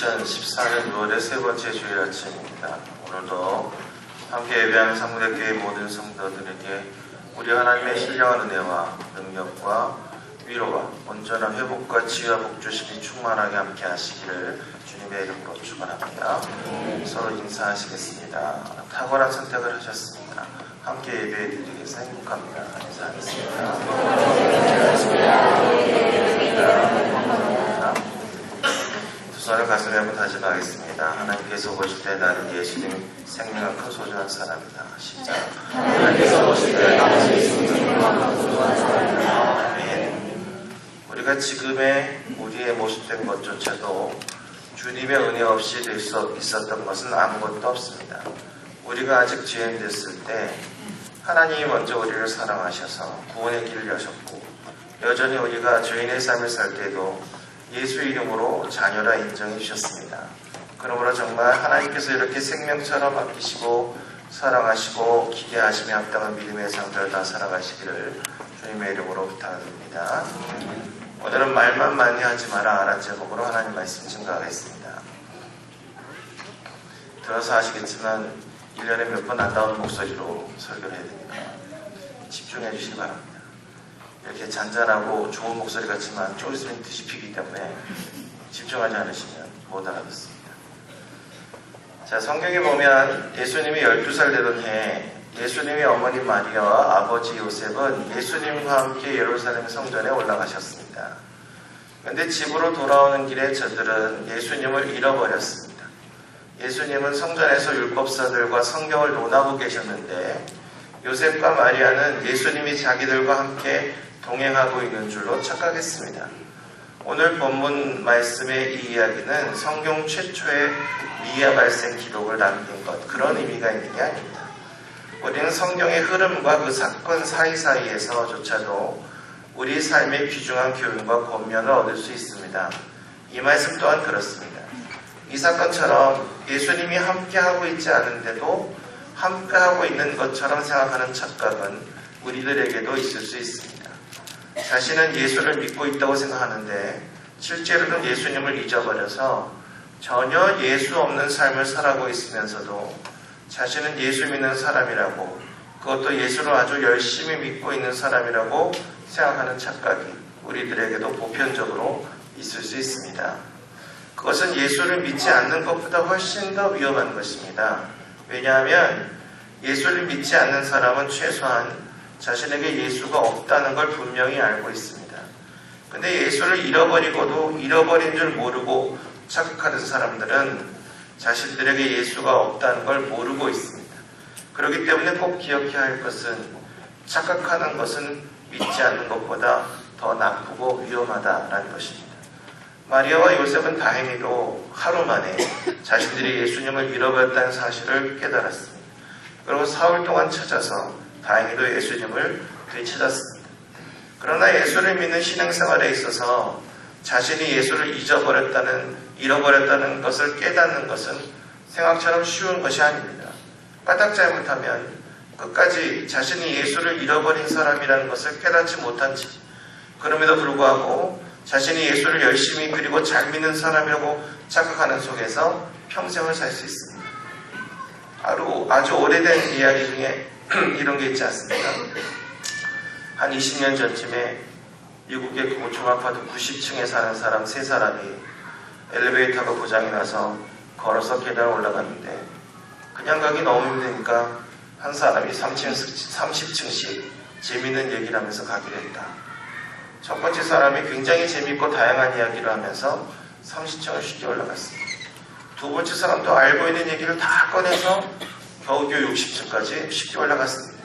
2014년 6월의 세 번째 주일 아침입니다. 오늘도 함께 예배하는 상무대교회 모든 성도들에게 우리 하나님의 신령한 은혜와 능력과 위로와 온전한 회복과 치유와 복주심이 충만하게 함께 하시기를 주님의 이름으로 축원합니다. 서로 인사하시겠습니다. 탁월한 선택을 하셨습니다. 함께 예배해 드리기 위해서 행복합니다. 인사하겠습니다. 두 손을 가슴에 한번 다짐하겠습니다. 하나님께서 보실 때 나는 예수님 생명은 큰 소중한 사람이다. 시작. 하나님께서 보실 때 나는 예수님 생명은 큰 소중한 사람이다. 아멘. 우리가 지금의 우리의 모습된 것조차도 주님의 은혜 없이 될 수 있었던 것은 아무것도 없습니다. 우리가 아직 죄인 됐을 때 하나님이 먼저 우리를 사랑하셔서 구원의 길을 여셨고, 여전히 우리가 죄인의 삶을 살 때도 예수 이름으로 자녀라 인정해 주셨습니다. 그러므로 정말 하나님께서 이렇게 생명처럼 아끼시고 사랑하시고 기대하시며 합당한 믿음의 상대를 다 살아가시기를 주님의 이름으로 부탁드립니다. 오늘은 말만 많이 하지 마라 아란 제목으로 하나님 말씀 증거하겠습니다. 들어서 아시겠지만 1년에 몇 번 안 나오는 목소리로 설교를 해야 됩니다. 집중해 주시기 바랍니다. 이렇게 잔잔하고 좋은 목소리 같지만 좀 있으면 뜻이 피기 때문에 집중하지 않으시면 못 알아듣습니다. 자, 성경에 보면 예수님이 12살 되던 해 예수님의 어머니 마리아와 아버지 요셉은 예수님과 함께 예루살렘 성전에 올라가셨습니다. 그런데 집으로 돌아오는 길에 저들은 예수님을 잃어버렸습니다. 예수님은 성전에서 율법사들과 성경을 논하고 계셨는데 요셉과 마리아는 예수님이 자기들과 함께 동행하고 있는 줄로 착각했습니다. 오늘 본문 말씀의 이 이야기는 성경 최초의 미아 발생 기록을 남긴 것, 그런 의미가 있는 게 아닙니다. 우리는 성경의 흐름과 그 사건 사이사이에서조차도 우리 삶의 귀중한 교훈과 권면을 얻을 수 있습니다. 이 말씀 또한 그렇습니다. 이 사건처럼 예수님이 함께하고 있지 않은데도 함께하고 있는 것처럼 생각하는 착각은 우리들에게도 있을 수 있습니다. 자신은 예수를 믿고 있다고 생각하는데 실제로는 예수님을 잊어버려서 전혀 예수 없는 삶을 살아가고 있으면서도 자신은 예수 믿는 사람이라고, 그것도 예수를 아주 열심히 믿고 있는 사람이라고 생각하는 착각이 우리들에게도 보편적으로 있을 수 있습니다. 그것은 예수를 믿지 않는 것보다 훨씬 더 위험한 것입니다. 왜냐하면 예수를 믿지 않는 사람은 최소한 자신에게 예수가 없다는 걸 분명히 알고 있습니다. 근데 예수를 잃어버리고도 잃어버린 줄 모르고 착각하는 사람들은 자신들에게 예수가 없다는 걸 모르고 있습니다. 그렇기 때문에 꼭 기억해야 할 것은 착각하는 것은 믿지 않는 것보다 더 나쁘고 위험하다라는 것입니다. 마리아와 요셉은 다행히도 하루 만에 자신들이 예수님을 잃어버렸다는 사실을 깨달았습니다. 그리고 사흘 동안 찾아서 다행히도 예수님을 되찾았습니다. 그러나 예수를 믿는 신앙생활에 있어서 자신이 예수를 잃어버렸다는 것을 깨닫는 것은 생각처럼 쉬운 것이 아닙니다. 까딱 잘못하면 끝까지 자신이 예수를 잃어버린 사람이라는 것을 깨닫지 못한 채, 그럼에도 불구하고 자신이 예수를 열심히 그리고 잘 믿는 사람이라고 착각하는 속에서 평생을 살 수 있습니다. 아주 오래된 이야기 중에 이런 게 있지 않습니까? 한 20년 전쯤에 미국의 고층 아파트 90층에 사는 사람 3사람이 엘리베이터가 고장이 나서 걸어서 계단을 올라갔는데 그냥 가기 너무 힘드니까 한 사람이 30층씩 재밌는 얘기를 하면서 가기로 했다. 첫 번째 사람이 굉장히 재밌고 다양한 이야기를 하면서 30층을 쉽게 올라갔습니다. 두 번째 사람도 알고 있는 얘기를 다 꺼내서 겨우겨우 60층까지 쉽게 올라갔습니다.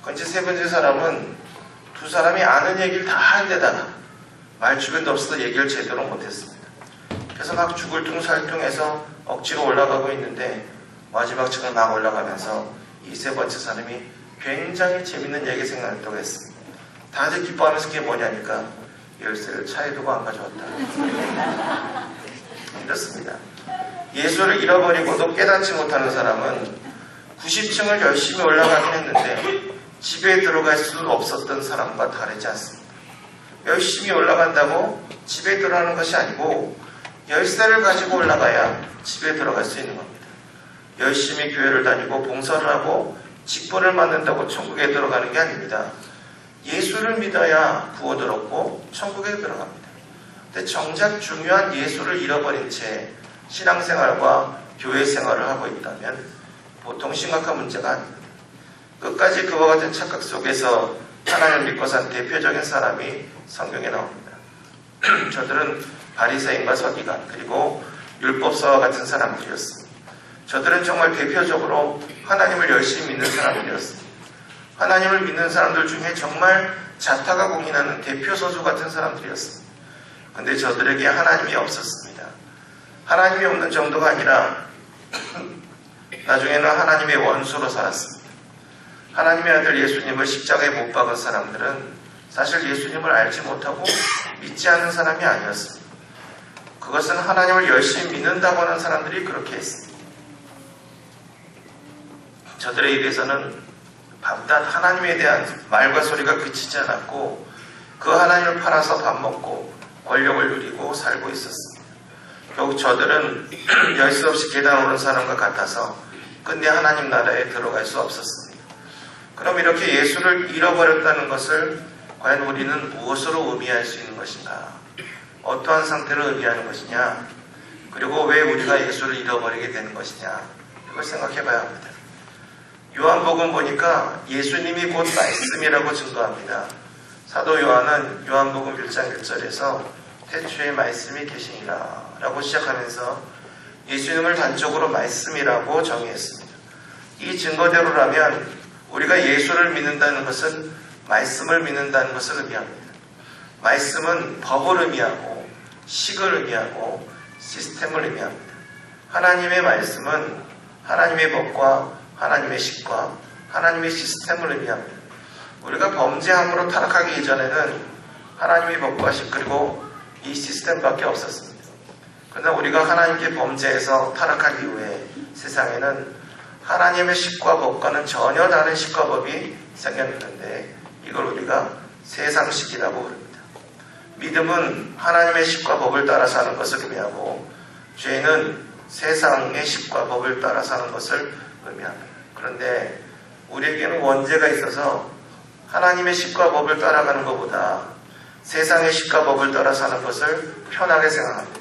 그런데 세 번째 사람은 두 사람이 아는 얘기를 다 하는데다가 말주변도 없어서 얘기를 제대로 못했습니다. 그래서 막 죽을 둥살둥해서 억지로 올라가고 있는데 마지막 층을 막 올라가면서 이 세 번째 사람이 굉장히 재밌는 얘기 생각났다고 했습니다. 다들 기뻐하면서 그게 뭐냐니까 열쇠를 차에 두고 안 가져왔다. 이렇습니다. 예수를 잃어버리고도 깨닫지 못하는 사람은 90층을 열심히 올라가긴 했는데 집에 들어갈 수 없었던 사람과 다르지 않습니다. 열심히 올라간다고 집에 들어가는 것이 아니고 열쇠를 가지고 올라가야 집에 들어갈 수 있는 겁니다. 열심히 교회를 다니고 봉사를 하고 직분을 맡는다고 천국에 들어가는 게 아닙니다. 예수를 믿어야 구원을 얻고 천국에 들어갑니다. 근데 정작 중요한 예수를 잃어버린 채 신앙생활과 교회 생활을 하고 있다면 보통 심각한 문제가 아닙니다. 끝까지 그와 같은 착각 속에서 하나님을 믿고 산 대표적인 사람이 성경에 나옵니다. 저들은 바리새인과 서기관 그리고 율법사와 같은 사람들이었습니다. 저들은 정말 대표적으로 하나님을 열심히 믿는 사람들이었습니다. 하나님을 믿는 사람들 중에 정말 자타가 공인하는 대표 서주 같은 사람들이었습니다. 그런데 저들에게 하나님이 없었습니다. 하나님이 없는 정도가 아니라 나중에는 하나님의 원수로 살았습니다. 하나님의 아들 예수님을 십자가에 못 박은 사람들은 사실 예수님을 알지 못하고 믿지 않는 사람이 아니었습니다. 그것은 하나님을 열심히 믿는다고 하는 사람들이 그렇게 했습니다. 저들의 입에서는 밤낮 하나님에 대한 말과 소리가 그치지 않았고 그 하나님을 팔아서 밥 먹고 권력을 누리고 살고 있었습니다. 결국 저들은 열쇠 없이 계단 오른 사람과 같아서 끝내 하나님 나라에 들어갈 수 없었습니다. 그럼 이렇게 예수를 잃어버렸다는 것을 과연 우리는 무엇으로 의미할 수 있는 것인가? 어떠한 상태를 의미하는 것이냐? 그리고 왜 우리가 예수를 잃어버리게 되는 것이냐? 이걸 생각해 봐야 합니다. 요한복음 보니까 예수님이 곧 말씀이라고 증거합니다. 사도 요한은 요한복음 1장 1절에서 태초에 말씀이 계시니라 라고 시작하면서 예수님을 단적으로 말씀이라고 정의했습니다. 이 증거대로라면 우리가 예수를 믿는다는 것은 말씀을 믿는다는 것을 의미합니다. 말씀은 법을 의미하고 식을 의미하고 시스템을 의미합니다. 하나님의 말씀은 하나님의 법과 하나님의 식과 하나님의 시스템을 의미합니다. 우리가 범죄함으로 타락하기 이전에는 하나님의 법과 식 그리고 이 시스템밖에 없었습니다. 그러나 우리가 하나님께 범죄해서 타락한 이후에 세상에는 하나님의 식과 법과는 전혀 다른 식과 법이 생겼는데 이걸 우리가 세상식이라고 부릅니다. 믿음은 하나님의 식과 법을 따라 사는 것을 의미하고 죄는 세상의 식과 법을 따라 사는 것을 의미합니다. 그런데 우리에게는 원죄가 있어서 하나님의 식과 법을 따라가는 것보다 세상의 식과 법을 따라 사는 것을 편하게 생각합니다.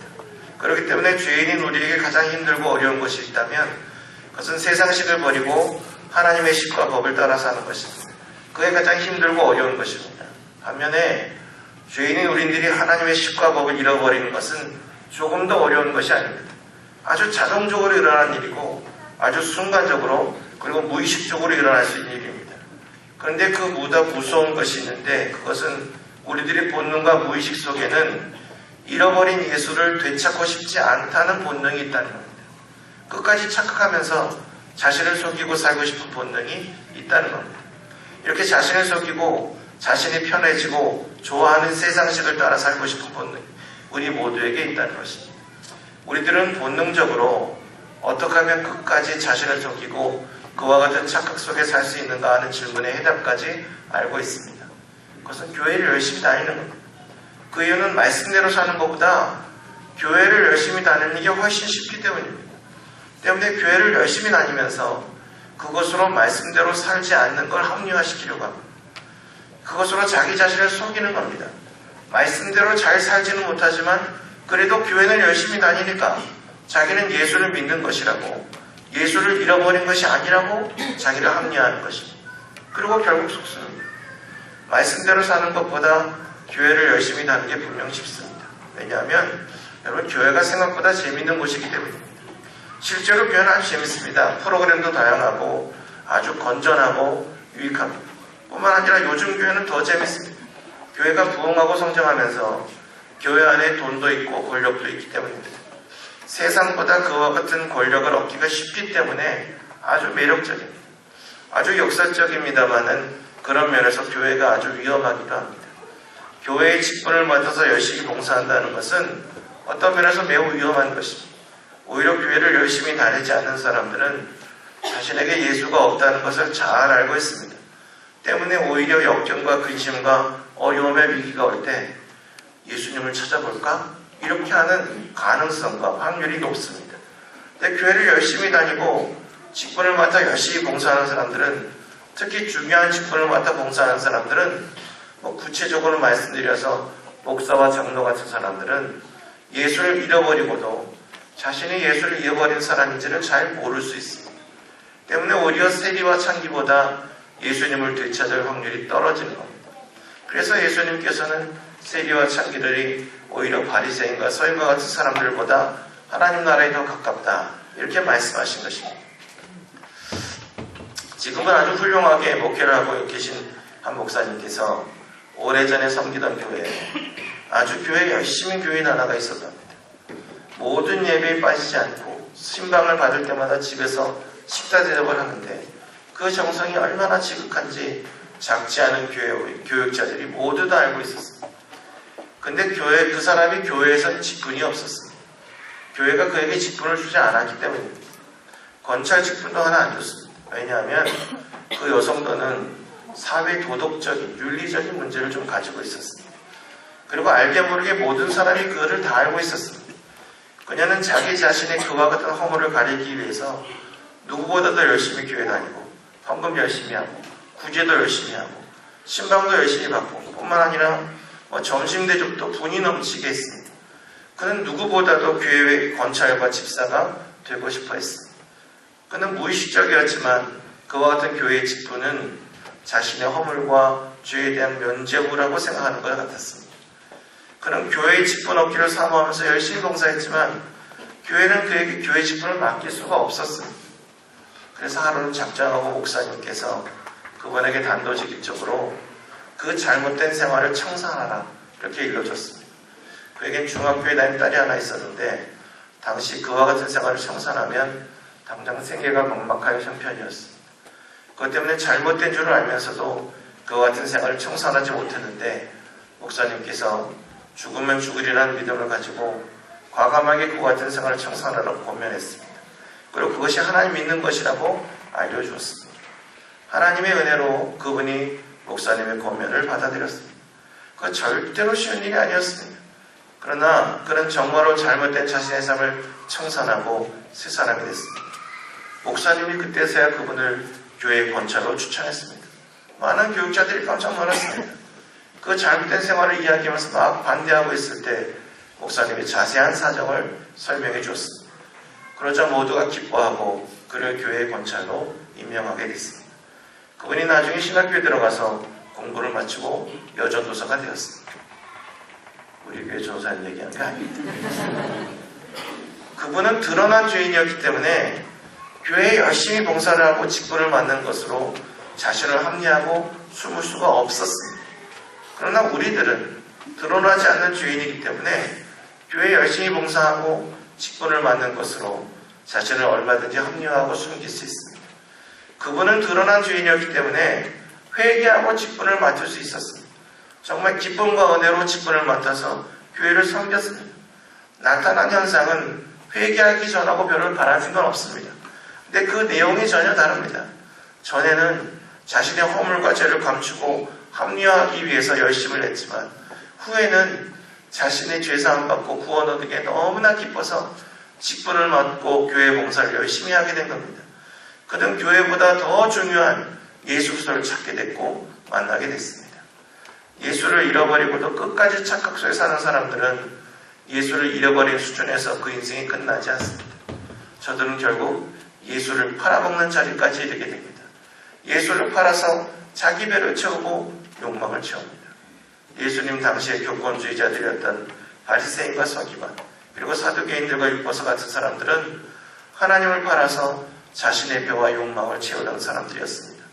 그렇기 때문에 죄인인 우리에게 가장 힘들고 어려운 것이 있다면 그것은 세상식을 버리고 하나님의 식과 법을 따라 사는 것입니다. 그게 가장 힘들고 어려운 것입니다. 반면에 죄인인 우리들이 하나님의 식과 법을 잃어버리는 것은 조금 더 어려운 것이 아닙니다. 아주 자동적으로 일어나는 일이고 아주 순간적으로 그리고 무의식적으로 일어날 수 있는 일입니다. 그런데 그 보다 무서운 것이 있는데 그것은 우리들의 본능과 무의식 속에는 잃어버린 예수를 되찾고 싶지 않다는 본능이 있다는 겁니다. 끝까지 착각하면서 자신을 속이고 살고 싶은 본능이 있다는 겁니다. 이렇게 자신을 속이고 자신이 편해지고 좋아하는 세상식을 따라 살고 싶은 본능이 우리 모두에게 있다는 것입니다. 우리들은 본능적으로 어떻게 하면 끝까지 자신을 속이고 그와 같은 착각 속에 살 수 있는가 하는 질문의 해답까지 알고 있습니다. 그것은 교회를 열심히 다니는 겁니다. 그 이유는 말씀대로 사는 것보다 교회를 열심히 다니는 게 훨씬 쉽기 때문입니다. 때문에 교회를 열심히 다니면서 그것으로 말씀대로 살지 않는 걸 합리화시키려고 합니다. 그것으로 자기 자신을 속이는 겁니다. 말씀대로 잘 살지는 못하지만 그래도 교회는 열심히 다니니까 자기는 예수를 믿는 것이라고 예수를 잃어버린 것이 아니라고 자기를 합리화하는 것입니다. 그리고 결국 속습니다. 말씀대로 사는 것보다 교회를 열심히 다니는 게 분명 쉽습니다. 왜냐하면 여러분 교회가 생각보다 재밌는 곳이기 때문입니다. 실제로 교회는 아주 재밌습니다. 프로그램도 다양하고 아주 건전하고 유익합니다. 뿐만 아니라 요즘 교회는 더 재밌습니다. 교회가 부흥하고 성장하면서 교회 안에 돈도 있고 권력도 있기 때문입니다. 세상보다 그와 같은 권력을 얻기가 쉽기 때문에 아주 매력적입니다. 아주 역설적입니다만은 그런 면에서 교회가 아주 위험하기도 합니다. 교회의 직분을 맡아서 열심히 봉사한다는 것은 어떤 면에서 매우 위험한 것입니다. 오히려 교회를 열심히 다니지 않는 사람들은 자신에게 예수가 없다는 것을 잘 알고 있습니다. 때문에 오히려 역경과 근심과 어려움의 위기가 올 때 예수님을 찾아볼까? 이렇게 하는 가능성과 확률이 높습니다. 근데 교회를 열심히 다니고 직분을 맡아 열심히 봉사하는 사람들은, 특히 중요한 직분을 맡아 봉사하는 사람들은, 구체적으로 말씀드려서 목사와 장로 같은 사람들은 예수를 잃어버리고도 자신이 예수를 잃어버린 사람인지를 잘 모를 수 있습니다. 때문에 오히려 세리와 창기보다 예수님을 되찾을 확률이 떨어지는 겁니다. 그래서 예수님께서는 세리와 창기들이 오히려 바리새인과 서인과 같은 사람들보다 하나님 나라에 더 가깝다, 이렇게 말씀하신 것입니다. 지금은 아주 훌륭하게 목회를 하고 계신 한 목사님께서 오래전에 섬기던 교회에 아주 교회 열심히 교인 하나가 있었답니다. 모든 예배에 빠지지 않고 신방을 받을 때마다 집에서 식사 대접을 하는데 그 정성이 얼마나 지극한지 작지 않은 교육자들이 모두 다 알고 있었습니다. 근데 그 사람이 교회에서는 직분이 없었습니다. 교회가 그에게 직분을 주지 않았기 때문입니다. 권찰 직분도 하나 안 줬습니다. 왜냐하면 그 여성도는 사회 도덕적인, 윤리적인 문제를 좀 가지고 있었습니다. 그리고 알게 모르게 모든 사람이 그거를 다 알고 있었습니다. 그녀는 자기 자신의 그와 같은 허물을 가리기 위해서 누구보다도 열심히 교회 다니고 헌금 열심히 하고 구제도 열심히 하고 신방도 열심히 받고 뿐만 아니라 점심 대접도 분이 넘치게 했습니다. 그는 누구보다도 교회의 권찰과 집사가 되고 싶어 했습니다. 그는 무의식적이었지만 그와 같은 교회의 직분은 자신의 허물과 죄에 대한 면죄부라고 생각하는 것 같았습니다. 그는 교회의 직분 얻기를 사모하면서 열심히 봉사했지만 교회는 그에게 교회 직분을 맡길 수가 없었습니다. 그래서 하루는 작정하고 목사님께서 그분에게 단도직입적으로 그 잘못된 생활을 청산하라, 이렇게 일러줬습니다. 그에겐 중학교에 다니는 딸이 하나 있었는데 당시 그와 같은 생활을 청산하면 당장 생계가 막막할 형편이었습니다. 그것 때문에 잘못된 줄을 알면서도 그와 같은 생활을 청산하지 못했는데 목사님께서 죽으면 죽으리라는 믿음을 가지고 과감하게 그와 같은 생활을 청산하라고 권면했습니다. 그리고 그것이 하나님 믿는 것이라고 알려주었습니다. 하나님의 은혜로 그분이 목사님의 권면을 받아들였습니다. 그건 절대로 쉬운 일이 아니었습니다. 그러나 그는 정말로 잘못된 자신의 삶을 청산하고 새 사람이 됐습니다. 목사님이 그때서야 그분을 교회의 권찰로 추천했습니다. 많은 교육자들이 깜짝 놀랐습니다. 그 잘못된 생활을 이야기하면서 막 반대하고 있을 때 목사님이 자세한 사정을 설명해 주었습니다. 그러자 모두가 기뻐하고 그를 교회의 권찰로 임명하게 됐습니다. 그분이 나중에 신학교에 들어가서 공부를 마치고 여전도사가 되었습니다. 우리 교회 전사님 얘기한 게 아닙니다. 그분은 드러난 죄인이었기 때문에 교회에 열심히 봉사를 하고 직분을 맡는 것으로 자신을 합리하고 숨을 수가 없었습니다. 그러나 우리들은 드러나지 않는 죄인이기 때문에 교회에 열심히 봉사하고 직분을 맡는 것으로 자신을 얼마든지 합리화하고 숨길 수 있습니다. 그분은 드러난 죄인이었기 때문에 회개하고 직분을 맡을 수 있었습니다. 정말 기쁨과 은혜로 직분을 맡아서 교회를 섬겼습니다. 나타난 현상은 회개하기 전하고 별로 바라는 건 없습니다. 근데 그 내용이 전혀 다릅니다. 전에는 자신의 허물과 죄를 감추고 합리화하기 위해서 열심을 했지만 후에는 자신의 죄사함 받고 구원 얻기에 너무나 기뻐서 직분을 맡고 교회 봉사를 열심히 하게 된 겁니다. 그는 교회보다 더 중요한 예수 그리스도를 찾게 됐고 만나게 됐습니다. 예수를 잃어버리고도 끝까지 착각 속에 사는 사람들은 예수를 잃어버린 수준에서 그 인생이 끝나지 않습니다. 저들은 결국 예수를 팔아먹는 자리까지 이르게 됩니다. 예수를 팔아서 자기 배를 채우고 욕망을 채웁니다. 예수님 당시의 교권주의자들이었던 바리새인과 서기관 그리고 사두개인들과 율법사 같은 사람들은 하나님을 팔아서 자신의 배와 욕망을 채우던 사람들이었습니다.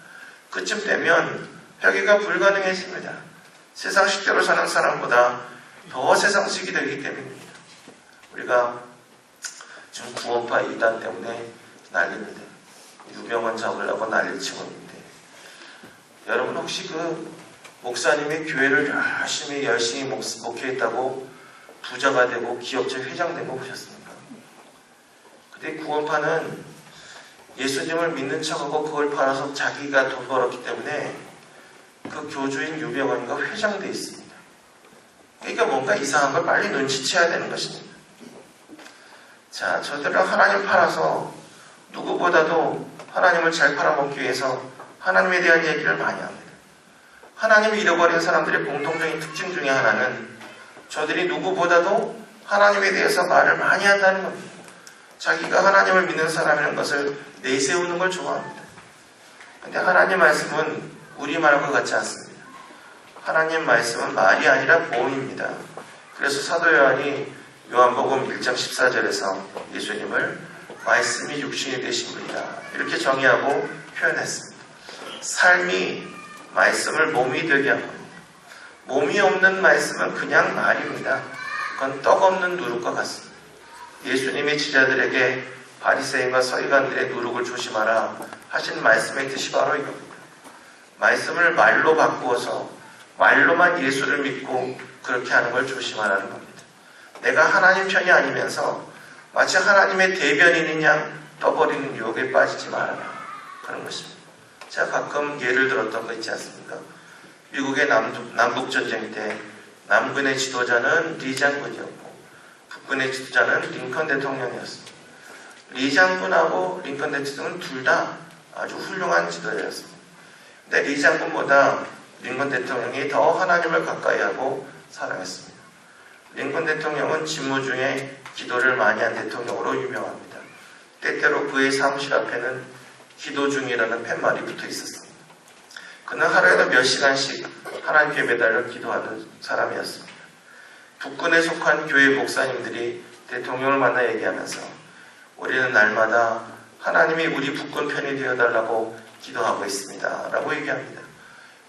그쯤 되면 회개가 불가능해집니다. 세상식대로 사는 사람보다 더 세상식이 되기 때문입니다. 우리가 지금 구원파 이단 때문에 난립니다. 유병원 잡으려고 난리치고 있는데 여러분 혹시 그 목사님이 교회를 열심히 목회했다고 부자가 되고 기업체 회장 된 거 보셨습니까? 근데 구원파는 예수님을 믿는 척하고 그걸 팔아서 자기가 돈 벌었기 때문에 그 교주인 유병원이가 회장되어 있습니다. 그러니까 뭔가 이상한 걸 빨리 눈치채야 되는 것입니다. 자, 저들은 하나님 팔아서 누구보다도 하나님을 잘 팔아먹기 위해서 하나님에 대한 얘기를 많이 합니다. 하나님을 잃어버린 사람들의 공통적인 특징 중에 하나는 저들이 누구보다도 하나님에 대해서 말을 많이 한다는 겁니다. 자기가 하나님을 믿는 사람이라는 것을 내세우는 걸 좋아합니다. 그런데 하나님 말씀은 우리말과 같지 않습니다. 하나님 말씀은 말이 아니라 모임입니다. 그래서 사도 요한이 요한복음 1장 14절에서 예수님을 말씀이 육신이 되신 분이다 이렇게 정의하고 표현했습니다. 삶이 말씀을 몸이 되게 한 겁니다. 몸이 없는 말씀은 그냥 말입니다. 그건 떡 없는 누룩과 같습니다. 예수님이 제자들에게 바리새인과 서기관들의 누룩을 조심하라 하신 말씀의 뜻이 바로 이겁니다. 말씀을 말로 바꾸어서 말로만 예수를 믿고 그렇게 하는 걸 조심하라는 겁니다. 내가 하나님 편이 아니면서 마치 하나님의 대변인인 양 떠버리는 유혹에 빠지지 말아라. 그런 것입니다. 제가 가끔 예를 들었던 거 있지 않습니까? 미국의 남북전쟁 때 남군의 지도자는 리 장군이었고 북군의 지도자는 링컨 대통령이었습니다. 리 장군하고 링컨 대통령은 둘 다 아주 훌륭한 지도자였습니다. 근데 리 장군보다 링컨 대통령이 더 하나님을 가까이하고 사랑했습니다. 링컨 대통령은 직무 중에 기도를 많이 한 대통령으로 유명합니다. 때때로 그의 사무실 앞에는 기도 중이라는 팻말이 붙어 있었습니다. 그는 하루에도 몇 시간씩 하나님께 매달려 기도하는 사람이었습니다. 북군에 속한 교회 목사님들이 대통령을 만나 얘기하면서 우리는 날마다 하나님이 우리 북군 편이 되어달라고 기도하고 있습니다 라고 얘기합니다.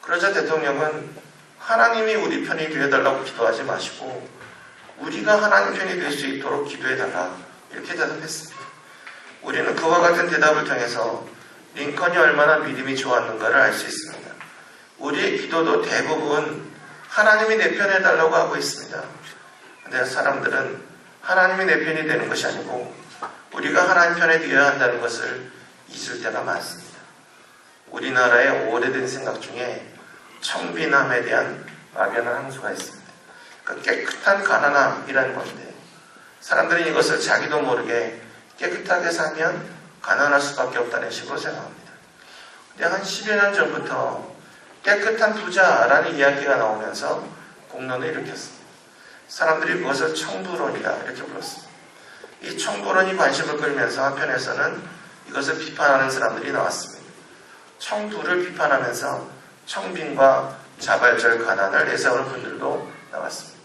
그러자 대통령은 하나님이 우리 편이 되어달라고 기도하지 마시고 우리가 하나님 편이 될 수 있도록 기도해달라 이렇게 대답했습니다. 우리는 그와 같은 대답을 통해서 링컨이 얼마나 믿음이 좋았는가를 알 수 있습니다. 우리의 기도도 대부분 하나님이 내 편에 해달라고 하고 있습니다. 근데 사람들은 하나님이 내 편이 되는 것이 아니고 우리가 하나님 편에 되어야 한다는 것을 잊을 때가 많습니다. 우리나라의 오래된 생각 중에 청빈함에 대한 막연한 항소가 있습니다. 그러니까 깨끗한 가난함이라는 건데 사람들은 이것을 자기도 모르게 깨끗하게 살면 가난할 수밖에 없다는 식으로 생각합니다. 근데 한 10여 년 전부터 깨끗한 부자라는 이야기가 나오면서 공론을 일으켰습니다. 사람들이 그것을 청부론이다 이렇게 불렀습니다. 이 청부론이 관심을 끌면서 한편에서는 이것을 비판하는 사람들이 나왔습니다. 청부를 비판하면서 청빈과 자발적 가난을 내세우는 분들도 나왔습니다.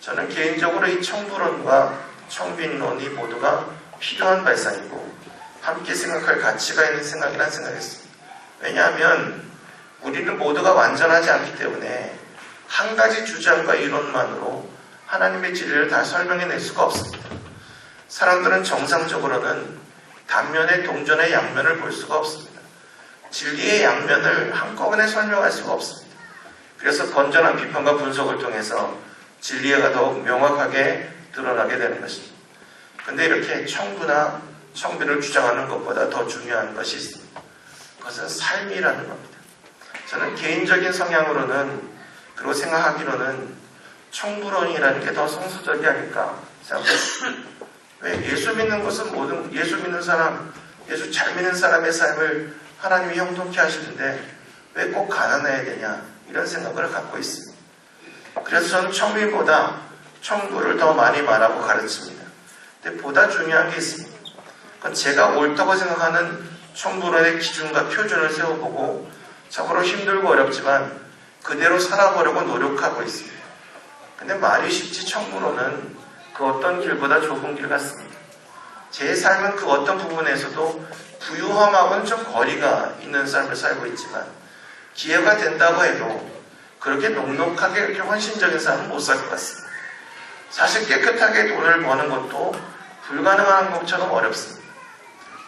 저는 개인적으로 이 청부론과 청빈론이 모두가 필요한 발상이고 함께 생각할 가치가 있는 생각이라는 생각했습니다. 왜냐하면 우리는 모두가 완전하지 않기 때문에 한 가지 주장과 이론만으로 하나님의 진리를 다 설명해낼 수가 없습니다. 사람들은 정상적으로는 단면의 동전의 양면을 볼 수가 없습니다. 진리의 양면을 한꺼번에 설명할 수가 없습니다. 그래서 건전한 비판과 분석을 통해서 진리가 더욱 명확하게 드러나게 되는 것입니다. 그런데 이렇게 청부나 청빈을 주장하는 것보다 더 중요한 것이 있습니다. 그것은 삶이라는 겁니다. 저는 개인적인 성향으로는 그리고 생각하기로는 청부론이라는 게 더 성서적이 아닐까 생각합니다. 왜 예수 믿는 것은 모든 예수 믿는 사람, 예수 잘 믿는 사람의 삶을 하나님이 형통케 하시는데 왜 꼭 가난해야 되냐 이런 생각을 갖고 있습니다. 그래서 저는 청빈보다 청부를 더 많이 말하고 가르칩니다. 근데 보다 중요한 게 있습니다. 그건 제가 옳다고 생각하는 청부론의 기준과 표준을 세워보고 참으로 힘들고 어렵지만 그대로 살아보려고 노력하고 있습니다. 근데 말이 쉽지 청부론은 그 어떤 길보다 좁은 길 같습니다. 제 삶은 그 어떤 부분에서도 부유함하고는 좀 거리가 있는 삶을 살고 있지만 기회가 된다고 해도 그렇게 넉넉하게 그렇게 헌신적인 삶은 못 살 것 같습니다. 사실 깨끗하게 돈을 버는 것도 불가능한 것처럼 어렵습니다.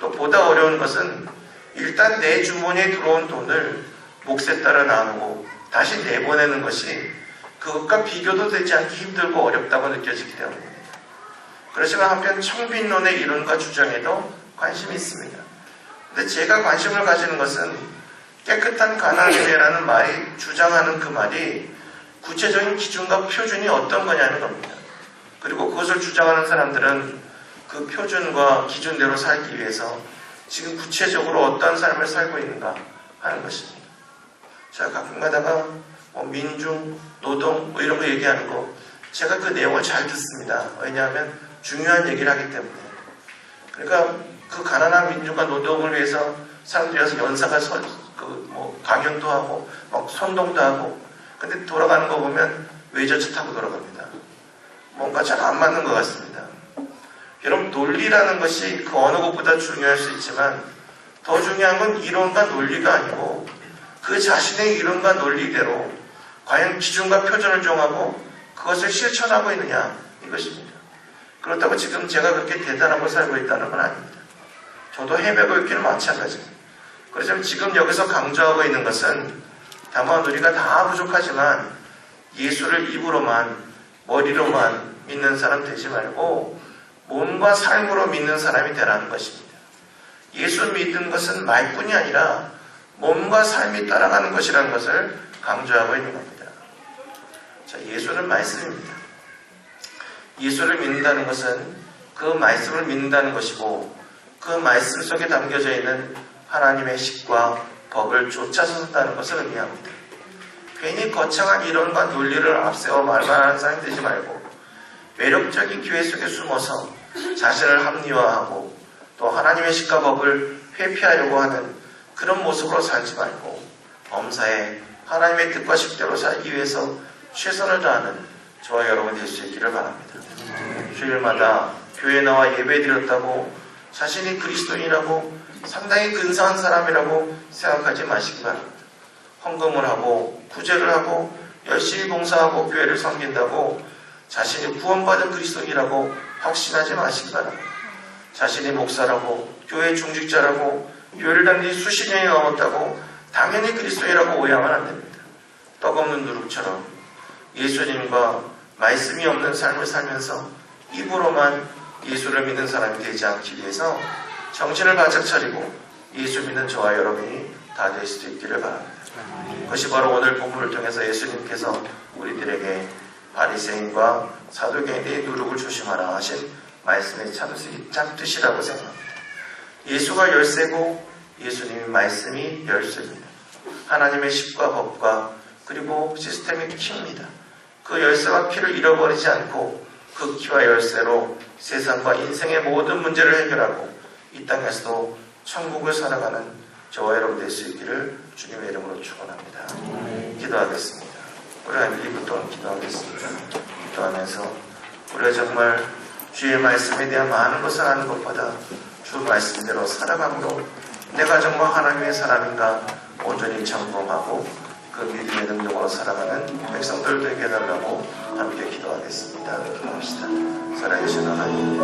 또 보다 어려운 것은 일단 내 주머니에 들어온 돈을 몫에 따라 나누고 다시 내보내는 것이 그것과 비교도 되지 않게 힘들고 어렵다고 느껴지기 때문입니다. 그렇지만 한편 청빈론의 이론과 주장에도 관심이 있습니다. 근데 제가 관심을 가지는 것은 깨끗한 가난이라는 말이 주장하는 그 말이 구체적인 기준과 표준이 어떤 거냐는 겁니다. 그리고 그것을 주장하는 사람들은 그 표준과 기준대로 살기 위해서 지금 구체적으로 어떤 삶을 살고 있는가 하는 것입니다. 제가 가끔 가다가 민중, 노동 이런 거 얘기하는 거 제가 그 내용을 잘 듣습니다. 왜냐하면 중요한 얘기를 하기 때문에. 그러니까 그 가난한 민중과 노동을 위해서 사람들이 와서 연사가 강연도 하고 막 선동도 하고, 근데 돌아가는 거 보면 외제차 타고 돌아갑니다. 뭔가 잘 안 맞는 것 같습니다. 여러분, 논리라는 것이 그 어느 것보다 중요할 수 있지만 더 중요한 건 이론과 논리가 아니고 그 자신의 이론과 논리대로 과연 기준과 표준을 정하고 그것을 실천하고 있느냐, 이것입니다. 그렇다고 지금 제가 그렇게 대단하고 살고 있다는 건 아닙니다. 저도 헤매고 있기는 마찬가지입니다. 그렇지만 지금 여기서 강조하고 있는 것은 다만 우리가 다 부족하지만 예수를 입으로만, 머리로만 믿는 사람 되지 말고 몸과 삶으로 믿는 사람이 되라는 것입니다. 예수 믿는 것은 말뿐이 아니라 몸과 삶이 따라가는 것이라는 것을 강조하고 있는 겁니다. 자, 예수는 말씀입니다. 예수를 믿는다는 것은 그 말씀을 믿는다는 것이고, 그 말씀 속에 담겨져 있는 하나님의 식과 법을 쫓아선다는 것을 의미합니다. 괜히 거창한 이론과 논리를 앞세워 말만하는 사람이 되지 말고 매력적인 교회 속에 숨어서 자신을 합리화하고 또 하나님의 식과 법을 회피하려고 하는 그런 모습으로 살지 말고 범사에 하나님의 뜻과 식대로 살기 위해서 최선을 다하는 저와 여러분 될 수 있기를 바랍니다. 주일마다 교회에 나와 예배드렸다고 자신이 그리스도인이라고 상당히 근사한 사람이라고 생각하지 마시기 바랍니다. 헌금을 하고 구제를 하고 열심히 봉사하고 교회를 섬긴다고 자신이 구원받은 그리스도인이라고 확신하지 마시기 바랍니다. 자신이 목사라고 교회 중직자라고 교회를 다닌 지 수십 년이 넘었다고 당연히 그리스도인이라고 오해하면 안 됩니다. 떡 없는 누룩처럼 예수님과 말씀이 없는 삶을 살면서 입으로만 예수를 믿는 사람이 되지 않기 위해서 정신을 바짝 차리고 예수 믿는 저와 여러분이 다 될 수도 있기를 바랍니다. 그것이 바로 오늘 본문을 통해서 예수님께서 우리들에게 바리새인과 사두개인의 누룩을 조심하라 하신 말씀의 참 뜻이라고 생각합니다. 예수가 열쇠고 예수님의 말씀이 열쇠입니다. 하나님의 식과 법과 그리고 시스템이 키입니다. 그 열쇠와 키를 잃어버리지 않고 그 키와 열쇠로 세상과 인생의 모든 문제를 해결하고 이 땅에서도 천국을 살아가는 저와 여러분 될 수 있기를 주님의 이름으로 축원합니다. 기도하겠습니다. 우리 한 1분 동안 기도하겠습니다. 기도하면서 우리가 정말 주의 말씀에 대한 많은 것을 아는 것보다 주 말씀대로 살아감으로 내가 정말 하나님의 사람인가 온전히 점검하고 그 믿음의 능력으로 살아가는 백성들 되게 해달라고 함께 기도하겠습니다. 기도합시다. 살아계신 하나님,